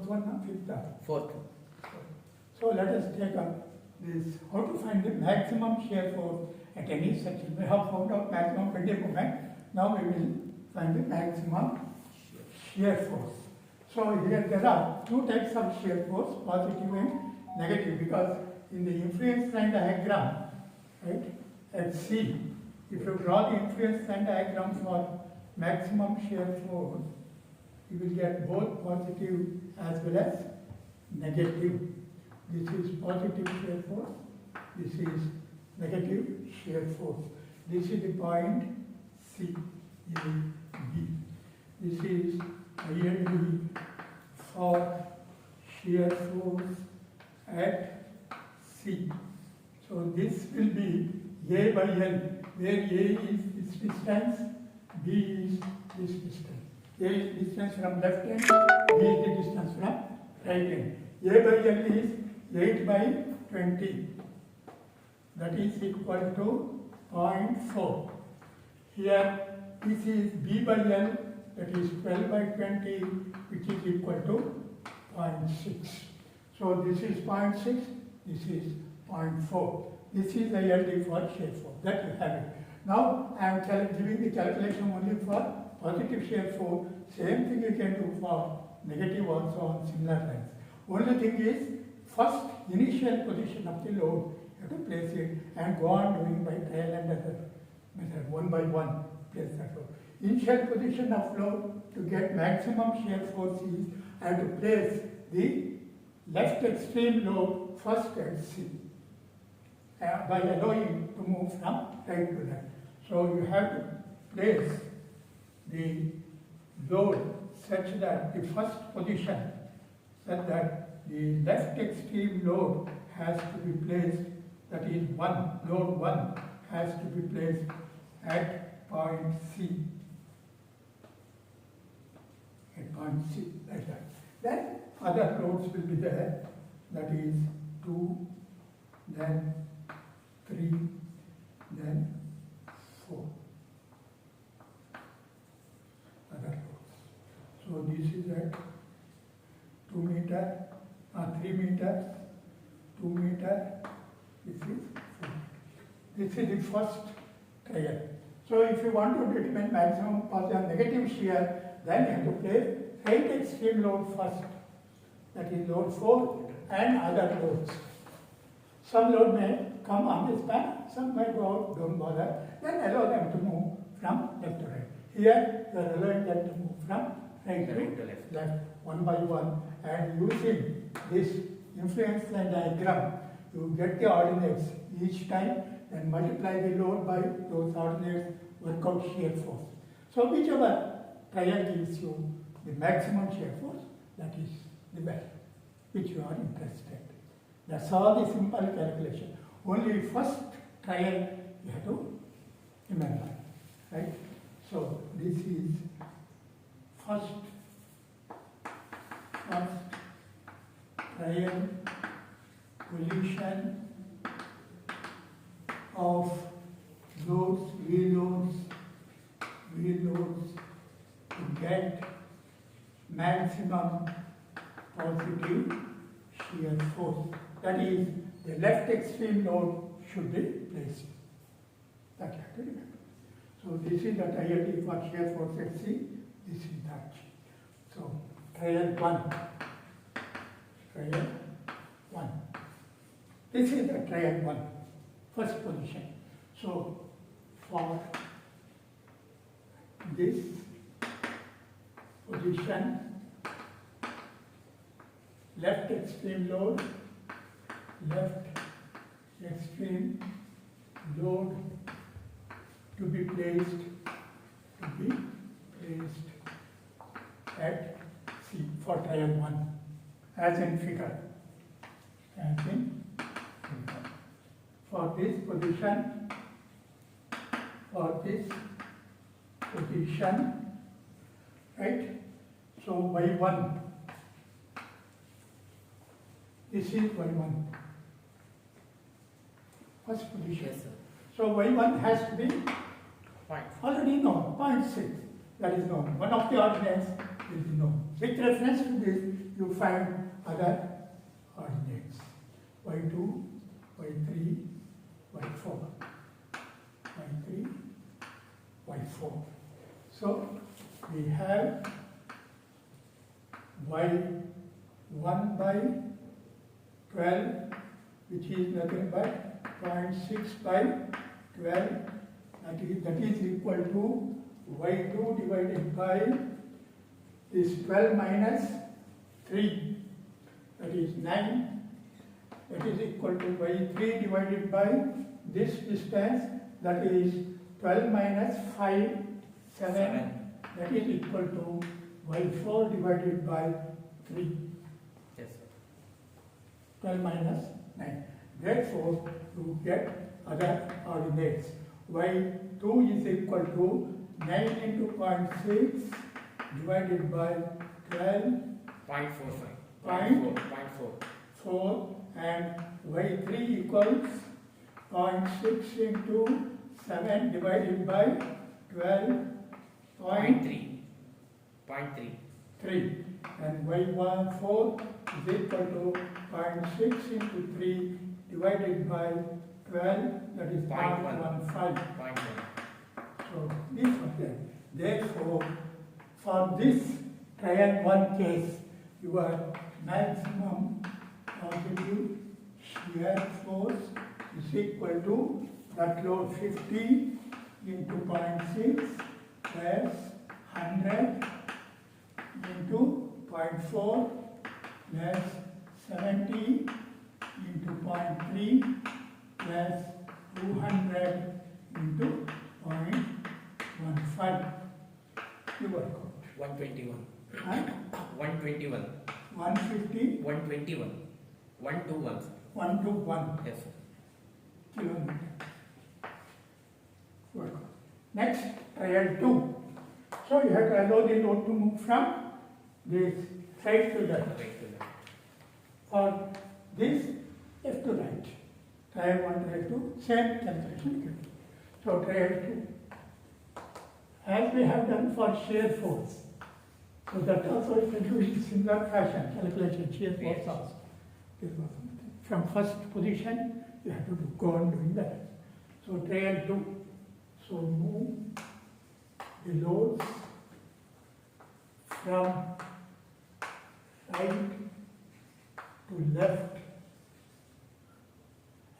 fourth one or fifth one? Fourth. So let us take up this, how to find the maximum shear force at any section. We have found out maximum bending moment. Now we will find the maximum shear force. So here there are two types of shear force, positive and negative, because in the influence line diagram, right, at C, if you draw the influence line diagram for maximum shear force, you will get both positive as well as negative. This is positive shear force, this is negative shear force. This is the point C, A, B. This is ILD for shear force at C. So this will be A by L, where A is this distance, B is this distance. A is distance from left hand, B is the distance from right hand. A by L is 8 by 20. That is equal to 0.4. Here this is B by L, that is 12 by 20, which is equal to 0.6. So this is 0.6, this is 0.4. This is the LD for shear force, that you have it. Now I am giving the calculation only for positive shear force. Same thing you can do for negative also on similar lines. Only thing is, first initial position of the load, you have to place it and go on doing by trial and error method, one by one, place that load. Initial position of load to get maximum shear force is I have to place the left extreme load first at C by allowing to move from right to left. So you have to place the load such that the first position, such that the left extreme load has to be placed, that is load 1 has to be placed at point C. At point C, like that. Then other loads will be there, that is 2, then 3, then 4. Other loads. So this is at 2 meter, 3 meters, 2 meter, this is 4 meters. This is the first trial. So if you want to determine maximum positive negative shear, then you have to place right extreme load first, that is load 4 and other loads. Some load may come on this span, some may go out, don't bother, then allow them to move from left to right. Here you are allowing them to move from right to left, one by one, and using this influence line diagram, you get the ordinates each time, then multiply the load by those ordinates, work out shear force. So whichever trial gives you the maximum shear force, that is the value which you are interested. That's all the simple calculation. Only first trial you have to remember, right? So this is first trial position of loads, V loads to get maximum positive shear force. That is, the left extreme load should be placed. That you have to remember. So this is the trial for shear force at C, this is that. So trial 1. This is the trial 1, first position. So for this position, left extreme load to be placed at C for trial 1, as in figure. For this position, right? So Y1, this is Y1, first position. Yes, sir. So Y1 has to be Point. already known, 0.6. that is known. One of the ordinates will be known. With reference to this, you find other ordinates. y2, y3, y4, y3, y4. So we have y1 by 12, which is nothing but 0.6 by 12, that is equal to y2 divided by this 12 minus 3, that is 9, that is equal to y3 divided by this distance, that is 12 minus 5, 7, that is equal to y4 divided by 3. Yes, sir. 12 minus 9. Therefore, you get other ordinates. y2 is equal to 9 into 0.6 divided by 12, 0.45. 4, and y3 equals 0.6 into 7 divided by 12, 3, and y14 is equal to 0.6 into 3 divided by 12, that is 0.15. So these are there. Therefore, for this trial 1 case, your maximum positive shear force is equal to that load 50 into 0.6 plus 100 into 0.4 plus 70 into 0.3 plus 200 into 0.15. You work out. 121. Huh? 121. 150. 121. 121. 1 to 1 Yes, sir. kilometer. Work out. Next, trial 2. So you have to allow the load to move from this right to left. Right to left. For this, left to right. Trial 1, trial 2, same calculation. So trial 2. As we have done for shear force, so that also you can do in similar fashion, calculation shear force also. From first position, you have to go on doing that. So trial 2. So move the loads from right to left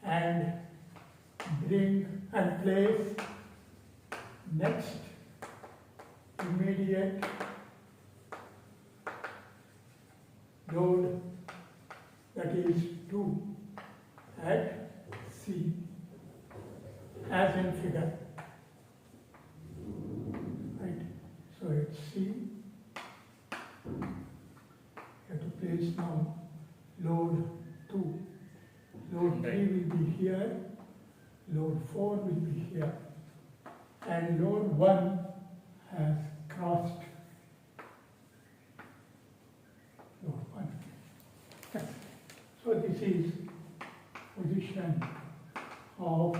and bring and place next immediate load, that is 2 at C, as in figure. Right? So it's C. You have to place now load 2. Load 3 will be here, load 4 will be here, and load 1 has crossed load 1. Yes. So this is position of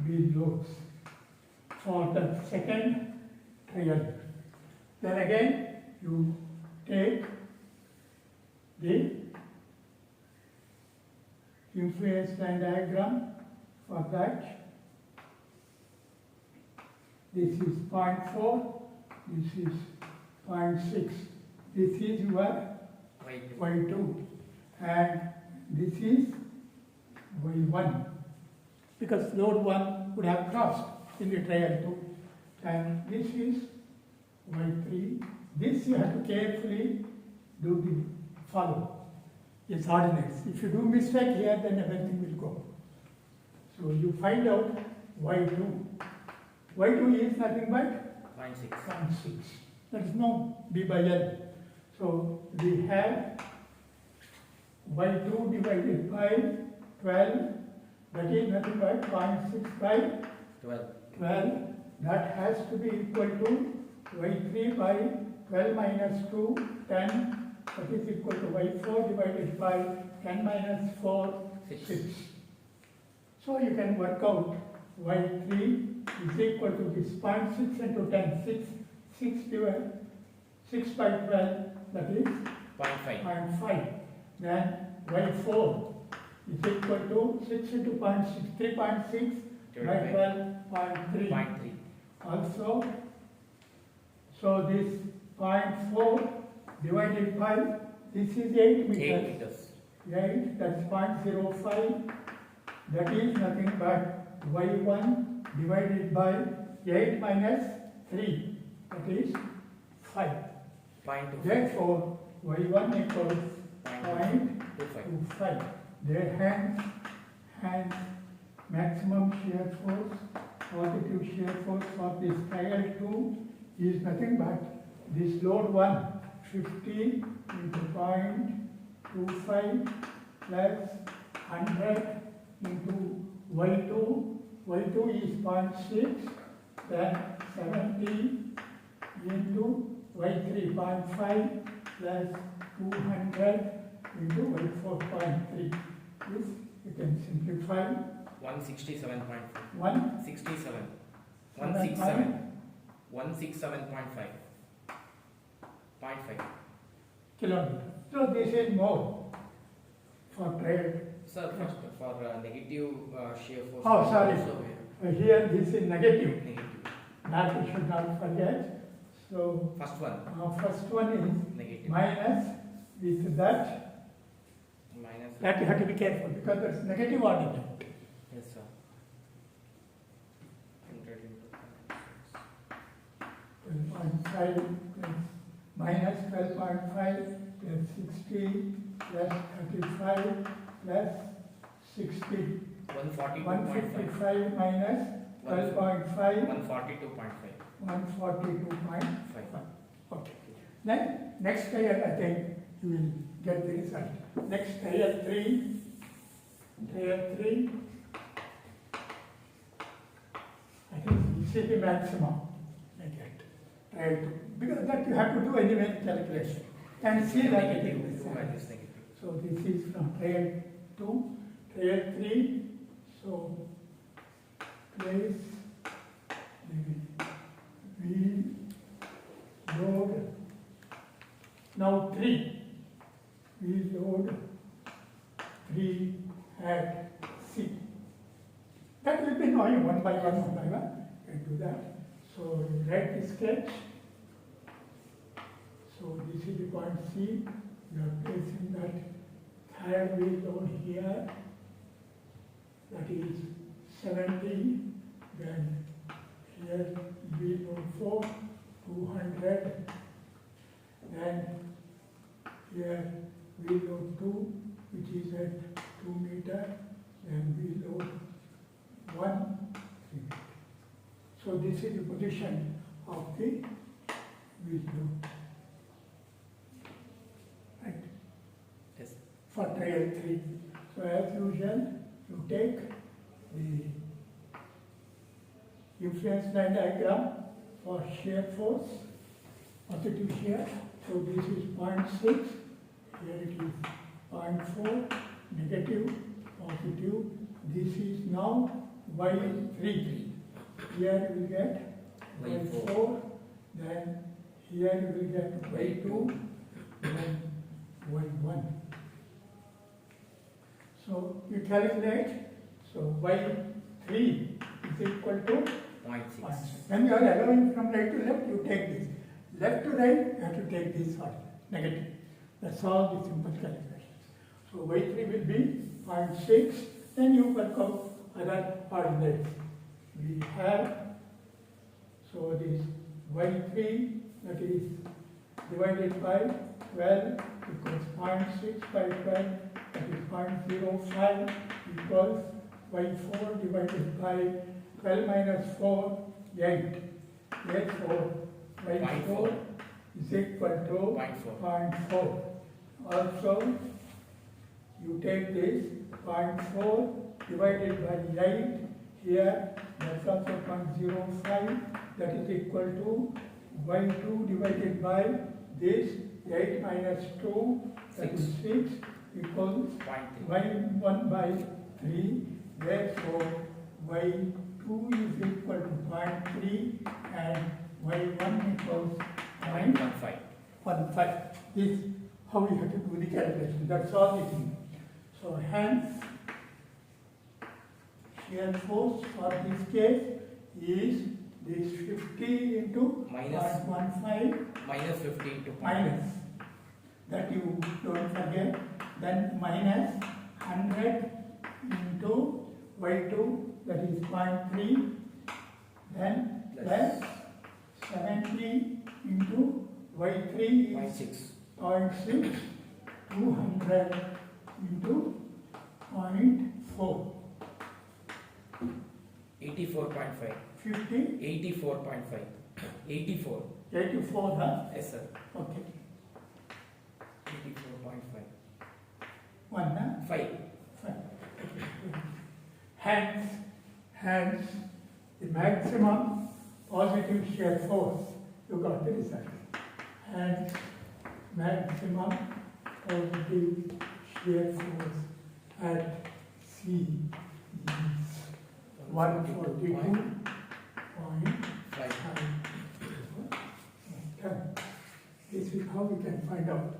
these loads for the second trial. Then again you take the influence line diagram for that. This is 0.4, this is 0.6, this is your y2, and this is y1, because load 1 would have crossed in the trial 2, and this is y3. This you have to carefully do the follow. It's ordinates. If you do mistake here, then everything will go. So you find out y2. y2 is nothing but 0.6. 0.6. There is no b by l. So we have y2 divided by 12, that is nothing but 0.6 by 12. That has to be equal to y3 by 12 minus 2, 10. That is equal to y4 divided by 10 minus 4, 6. So you can work out y3 is equal to this 0.6 into 10, 6, 6 by 12, that is 0.5. 0.5. Then y4 is equal to 6 into 0.6, 3.6 by 12, 0.3. 0.3. Also, so this 0.4 divided by, this is 8 meters. 8 meters. 8, that's 0.05. That is nothing but y1 divided by 8 minus 3. That is 5. 0.25. Therefore, y1 equals 0.25. 0.25. There hence maximum shear force, positive shear force for this trial 2 is nothing but this load 1, 50 into 0.25 plus 100 into y2. Y2 is 0.6, then 70 into y3, 0.5 plus 200 into y4, 0.3. This you can simplify. 167.5. 167. 167. 167.5. 0.5. Kilometer. So this is more for trade. Sir, first for negative shear force. Oh, sorry. Also, Here this is negative. negative. That we should not forget. So First one, first one is negative. minus with that. Minus. That you have to be careful because that's negative ordinate. Yes, sir. 100 into 12.5 plus minus 12.5 plus 60 plus 35 plus 60. 142.5. 155 minus 12.5. 142.5. 142.5. Okay. Then next trial, I think you will get the result. Next trial 3. Trial 3. I think this is the maximum. I get. Trial 2. Because that you have to do anyway calculation. And see that it Negative. is the 2 same. minus negative. So this is from trial 2, trial 3. So place we load now 3. We load 3 at C. That will be knowing one by one. You can do that. So you write the sketch. So this is the point C. You are placing that third wheel load here. That is 70. Then here wheel load 4, 200. Then here wheel load 2, which is at 2 meter. Then wheel load 1, 3 meter. So this is the position of the wheel load. Right? Yes. For trial 3. So as usual, you take the influence line diagram for shear force, positive shear. So this is 0.6, here it is 0.4, negative, positive. This is now y3. Here you will get y4, then here you will get y2, then y1. So you calculate, so y3 is equal to 0.6. when you are allowing from right to left, you take this. Left to right, you have to take this order, negative. That's all the simple calculations. So y3 will be 0.6, then you work out other ordinates. We have, so this y3, that is divided by 12 equals 0.6 by 12, that is 0.05 equals y4 divided by 12 minus 4, 8. Therefore, y4 is equal to 0.4. Also, you take this 0.4 divided by 8 here, that's also 0.05, that is equal to y2 divided by this 8 minus 2, that is 6, equals 0.3. y1 by 3. Therefore, y2 is equal to 0.3 and y1 equals 0.15. 0.15. This how we have to do the calculation. That's all it is. So hence, shear force for this case is this 50 into Minus. 0.15 Minus 50 into 0.15. minus, that you don't forget, then minus 100 into y2, that is 0.3, then plus 70 into y3 is 0.6. 0.6, 200 into 0.4, 84.5. 50, 84.5. 84. 84, huh? Yes, sir. Okay, 84.5. 1, huh? 5. Hence, the maximum positive shear force, you got the result. Hence, maximum positive shear force at C is 142.5. 5. This is how we can find out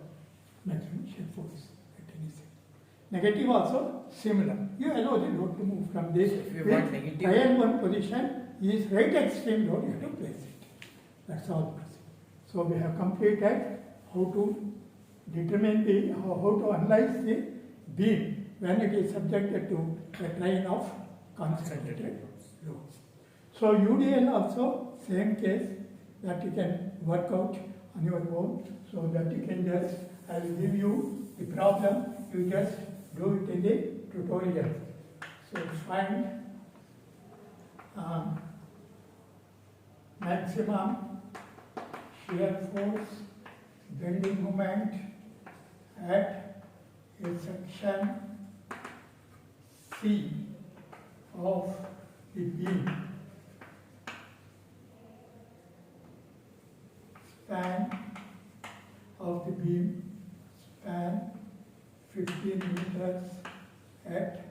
maximum shear force at any second. Negative also similar. You allow the load to move from this. If you want negative- trial one position is right extreme load, you have to place it. That's all. So we have completed how to determine the, how to analyze the beam when it is subjected to a train of concentrated loads. So UDL also same case that you can work out on your own, so that you can just, I will give you the problem, you just do it in the tutorial. So find maximum shear force bending moment at a section C of the beam. Span of the beam, span 15 meters at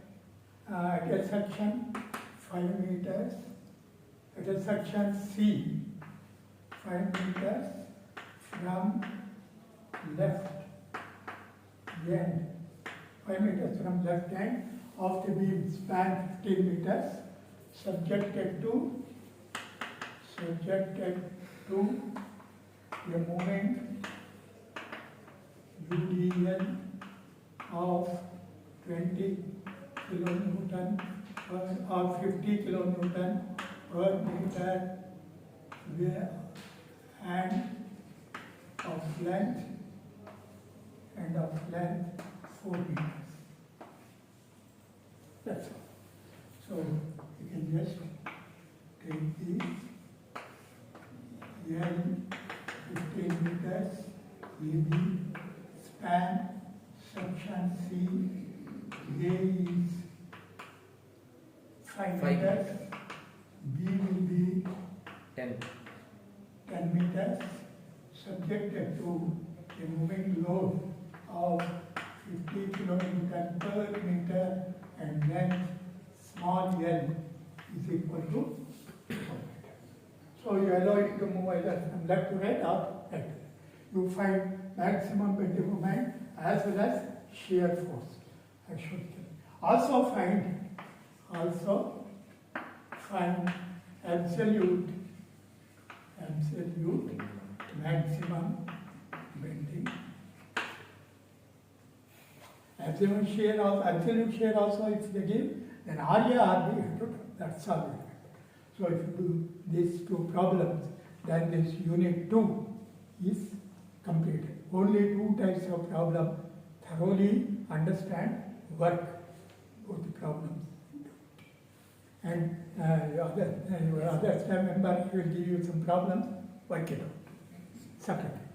a section 5 meters, at a section C 5 meters from left end, 5 meters from left end of the beam, span 15 meters, subjected to a moment UDL of 20 kilonewton or 50 kilonewton per meter and of length 4 meters. That's all. So you can just take the L 15 meters, AB, span, section C, A is 5 5 meters, B will be 10. 10 meters, subjected to a moving load of 50 kilonewton per meter, and length small l is equal to 4 meters. So you allow it to move either from left to right or right to left. You find maximum bending moment as well as shear force. I should tell. Also find absolute maximum bending. Absolute shear also if they give, then RA, RB, you have to do. That's all. So if you do these two problems, then this unit 2 is completed. Only 2 types of problem. Thoroughly understand, work both the problems. And your other staff member will give you some problems, work it out separately.